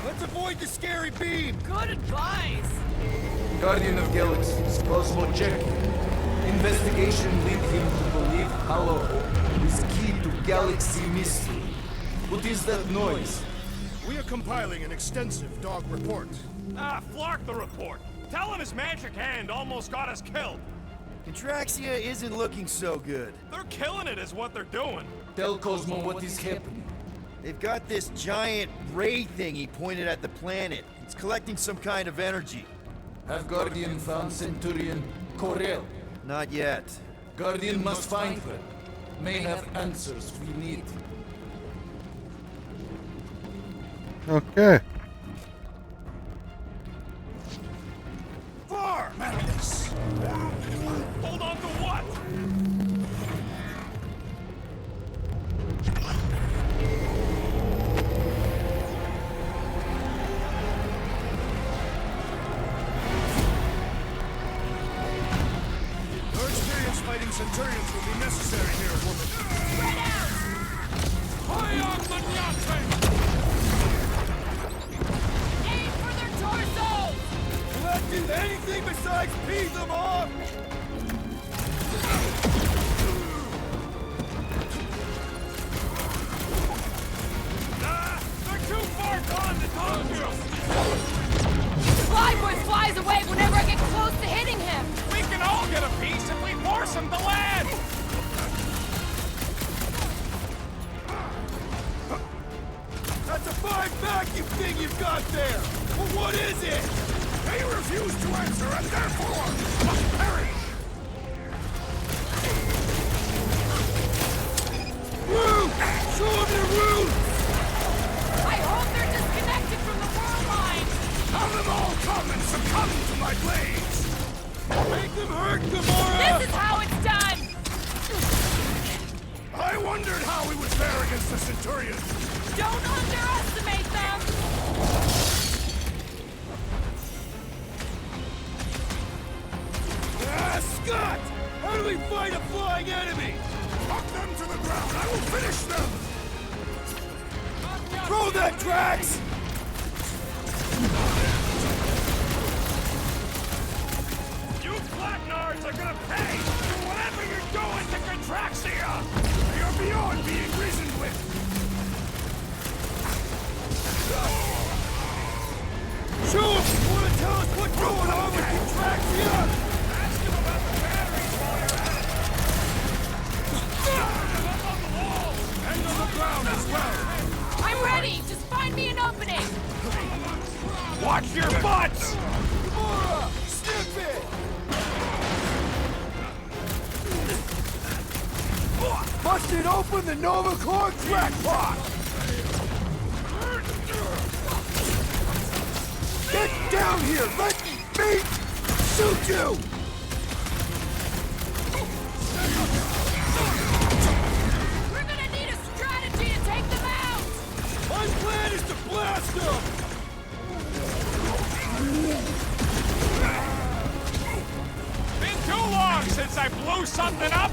[SPEAKER 5] Let's avoid the scary beam!
[SPEAKER 6] Good advice.
[SPEAKER 9] Guardian of Galaxies, Cosmo Check. Investigation lead him to believe Hollow is key to galaxy mystery. What is that noise?
[SPEAKER 5] We are compiling an extensive dog report.
[SPEAKER 12] Ah, Flark the report. Tell him his magic hand almost got us killed.
[SPEAKER 2] Contraxia isn't looking so good.
[SPEAKER 12] They're killing it is what they're doing.
[SPEAKER 9] Tell Cosmo what is happening.
[SPEAKER 2] They've got this giant ray thingy pointed at the planet. It's collecting some kind of energy.
[SPEAKER 9] Have Guardian found Centurion Corel?
[SPEAKER 2] Not yet.
[SPEAKER 9] Guardian must find her. May have answers we need.
[SPEAKER 1] Okay.
[SPEAKER 5] Far! Madness!
[SPEAKER 12] Hold on to what?
[SPEAKER 5] Your experience fighting Centurions will be necessary here, woman.
[SPEAKER 6] Spread out.
[SPEAKER 12] Fire Magnate!
[SPEAKER 6] Aim for their torsos.
[SPEAKER 5] Will that do anything besides pee them off?
[SPEAKER 12] Ah, they're too far gone to talk to.
[SPEAKER 6] Flyboy flies away whenever I get close to hitting him.
[SPEAKER 12] We can all get a piece if we force him to land.
[SPEAKER 5] That's a fine vacuum thing you've got there! But what is it? They refuse to answer and therefore must perish! Root! Show them your roots!
[SPEAKER 6] I hope they're disconnected from the world line.
[SPEAKER 5] Have them all come and succumb to my blades! Make them hurt, Gamora!
[SPEAKER 6] This is how it's done.
[SPEAKER 5] I wondered how we would fare against the Centurions!
[SPEAKER 6] Don't underestimate them.
[SPEAKER 5] Ah, Scott! How do we fight a flying enemy? Knock them to the ground! I will finish them! Throw that, Drax!
[SPEAKER 12] You flatnards are gonna pay for whatever you're doing to Contraxia!
[SPEAKER 5] You're beyond being reasoned with! Show him! You wanna tell us what's going on with Contraxia?
[SPEAKER 12] Ask him about the batteries while you're at it! Up on the wall!
[SPEAKER 5] And on the ground as well!
[SPEAKER 6] I'm ready. Just find me an opening.
[SPEAKER 12] Watch your butts!
[SPEAKER 5] Gamora! Snip it! Busted open the Nova Corps crackpot! Get down here! Let me shoot you!
[SPEAKER 6] We're gonna need a strategy to take them out.
[SPEAKER 5] My plan is to blast them!
[SPEAKER 12] Been too long since I blew something up!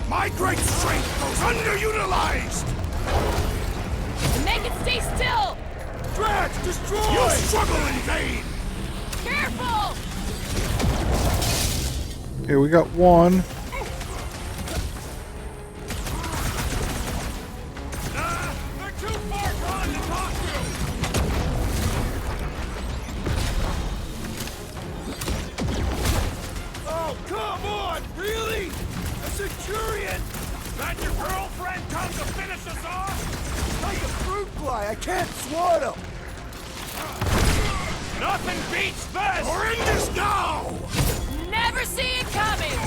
[SPEAKER 5] My great strength goes underutilized!
[SPEAKER 6] Make it stay still.
[SPEAKER 5] Drax, destroy! You struggle in vain!
[SPEAKER 6] Careful.
[SPEAKER 1] Okay, we got one.
[SPEAKER 12] They're too far gone to talk to!
[SPEAKER 5] Oh, come on! Really? A Centurion?
[SPEAKER 12] That your girlfriend come to finish us off?
[SPEAKER 5] Like a fruit fly, I can't swat him!
[SPEAKER 12] Nothing beats this!
[SPEAKER 5] We're in this now!
[SPEAKER 6] Never see it coming.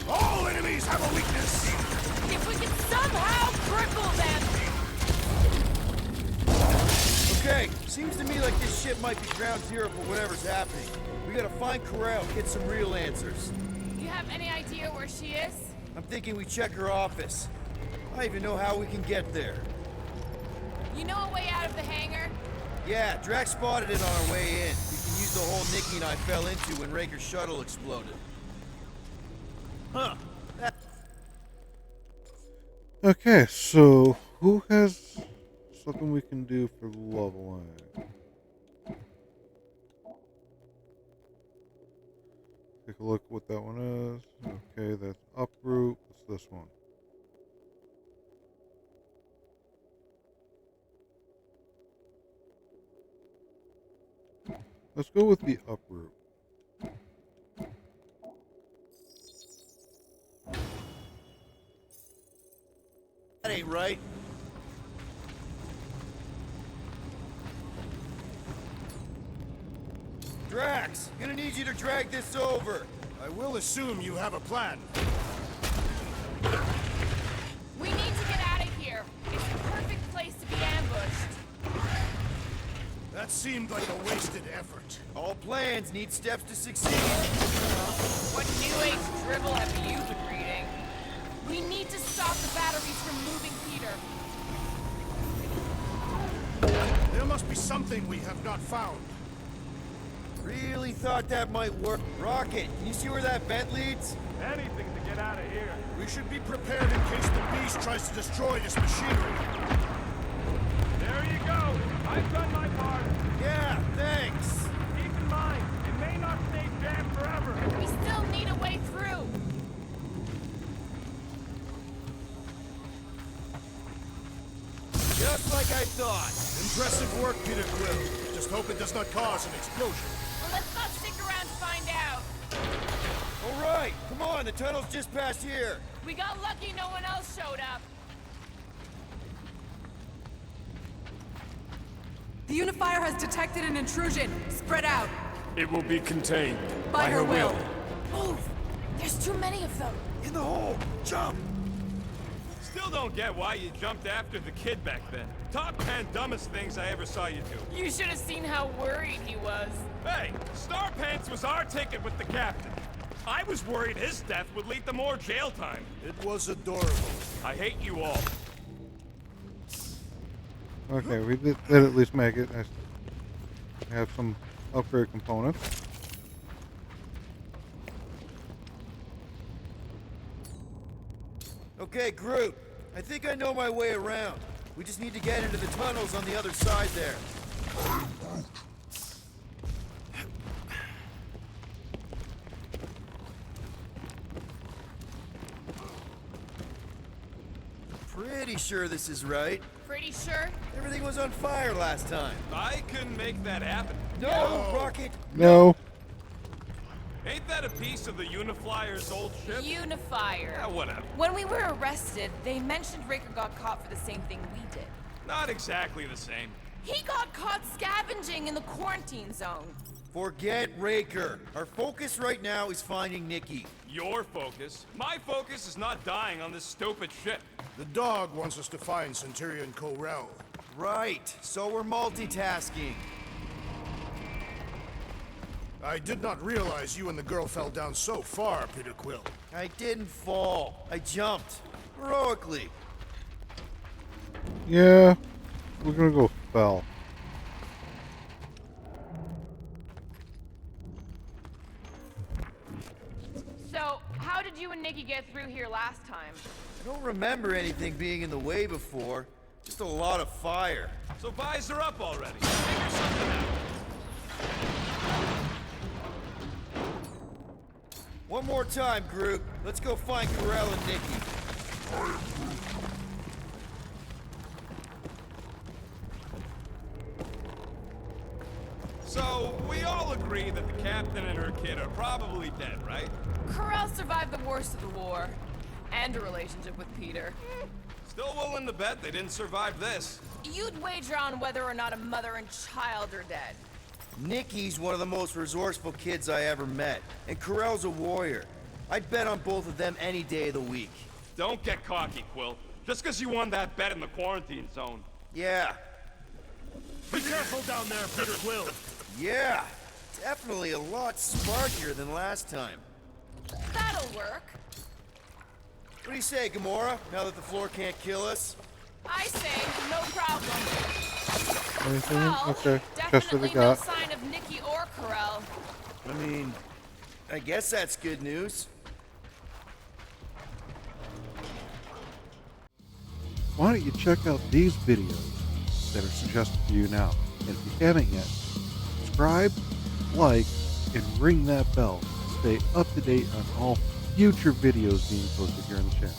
[SPEAKER 5] All enemies have a weakness!
[SPEAKER 6] If we can somehow cripple them.
[SPEAKER 2] Okay, seems to me like this ship might be ground zero for whatever's happening. We gotta find Corel, get some real answers.
[SPEAKER 6] You have any idea where she is?
[SPEAKER 2] I'm thinking we check her office. I even know how we can get there.
[SPEAKER 6] You know a way out of the hangar?
[SPEAKER 2] Yeah, Drax spotted it on our way in. We can use the hole Nikki and I fell into when Raker's shuttle exploded. Huh.
[SPEAKER 1] Okay, so who has something we can do for leveling? Take a look what that one is. Okay, that's uproot. What's this one? Let's go with the uproot.
[SPEAKER 2] That ain't right. Drax, gonna need you to drag this over.
[SPEAKER 5] I will assume you have a plan.
[SPEAKER 6] We need to get out of here. It's the perfect place to be ambushed.
[SPEAKER 5] That seemed like a wasted effort.
[SPEAKER 2] All plans need steps to succeed.
[SPEAKER 6] What new age drivel have you been reading? We need to stop the batteries from moving Peter.
[SPEAKER 5] There must be something we have not found.
[SPEAKER 2] Really thought that might work. Rocket, can you see where that vent leads?
[SPEAKER 12] Anything to get out of here.
[SPEAKER 5] We should be prepared in case the beast tries to destroy this machinery.
[SPEAKER 12] There you go. I've done my part.
[SPEAKER 2] Yeah, thanks.
[SPEAKER 12] Keep in mind, it may not stay jammed forever.
[SPEAKER 6] We still need a way through.
[SPEAKER 2] Just like I thought.
[SPEAKER 5] Impressive work, Peter Quill. Just hope it does not cause an explosion.
[SPEAKER 6] Well, let's not stick around to find out.
[SPEAKER 2] All right, come on, the tunnel's just past here.
[SPEAKER 6] We got lucky no one else showed up.
[SPEAKER 13] The Unifier has detected an intrusion. Spread out.
[SPEAKER 12] It will be contained.
[SPEAKER 13] By her will.
[SPEAKER 6] Move! There's too many of them.
[SPEAKER 2] In the hole, jump!
[SPEAKER 12] Still don't get why you jumped after the kid back then. Top 10 dumbest things I ever saw you do.
[SPEAKER 6] You should have seen how worried he was.
[SPEAKER 12] Hey, Star Pants was our ticket with the captain. I was worried his death would lead to more jail time.
[SPEAKER 5] It was adorable.
[SPEAKER 12] I hate you all.
[SPEAKER 1] Okay, we did at least make it. I have some upgrade components.
[SPEAKER 2] Okay, Groot. I think I know my way around. We just need to get into the tunnels on the other side there. Pretty sure this is right.
[SPEAKER 6] Pretty sure?
[SPEAKER 2] Everything was on fire last time.
[SPEAKER 12] I couldn't make that happen.
[SPEAKER 2] No, Rocket!
[SPEAKER 1] No.
[SPEAKER 12] Ain't that a piece of the Uniflyer's old ship?
[SPEAKER 6] Unifier.
[SPEAKER 12] Yeah, whatever.
[SPEAKER 6] When we were arrested, they mentioned Raker got caught for the same thing we did.
[SPEAKER 12] Not exactly the same.
[SPEAKER 6] He got caught scavenging in the quarantine zone.
[SPEAKER 2] Forget Raker. Our focus right now is finding Nikki.
[SPEAKER 12] Your focus. My focus is not dying on this stupid ship.
[SPEAKER 5] The dog wants us to find Centurion Corel.
[SPEAKER 2] Right, so we're multitasking.
[SPEAKER 5] I did not realize you and the girl fell down so far, Peter Quill.
[SPEAKER 2] I didn't fall. I jumped. Heroically.
[SPEAKER 1] Yeah, we're gonna go fell.
[SPEAKER 6] So, how did you and Nikki get through here last time?
[SPEAKER 2] I don't remember anything being in the way before. Just a lot of fire.
[SPEAKER 12] So visor up already. Figure something out.
[SPEAKER 2] One more time, Groot. Let's go find Corel and Nikki.
[SPEAKER 12] So, we all agree that the captain and her kid are probably dead, right?
[SPEAKER 6] Corel survived the worst of the war. And a relationship with Peter.
[SPEAKER 12] Still willing to bet they didn't survive this.
[SPEAKER 6] You'd wager on whether or not a mother and child are dead.
[SPEAKER 2] Nikki's one of the most resourceful kids I ever met. And Corel's a warrior. I'd bet on both of them any day of the week.
[SPEAKER 12] Don't get cocky, Quill. Just because you won that bet in the quarantine zone.
[SPEAKER 2] Yeah.
[SPEAKER 5] Be careful down there, Peter Quill.
[SPEAKER 2] Yeah. Definitely a lot sparkier than last time.
[SPEAKER 6] That'll work.
[SPEAKER 2] What do you say, Gamora? Now that the floor can't kill us?
[SPEAKER 6] I say, no problem.
[SPEAKER 1] Anything?
[SPEAKER 6] Well,
[SPEAKER 1] Okay. Just what
[SPEAKER 6] definitely
[SPEAKER 1] we
[SPEAKER 6] no
[SPEAKER 1] got.
[SPEAKER 6] sign of Nikki or Carell.
[SPEAKER 2] I mean, I guess that's good news.
[SPEAKER 1] Why don't you check out these videos that are suggested for you now? And if you haven't yet, subscribe, like, and ring that bell to stay up to date on all future videos being posted here on the channel.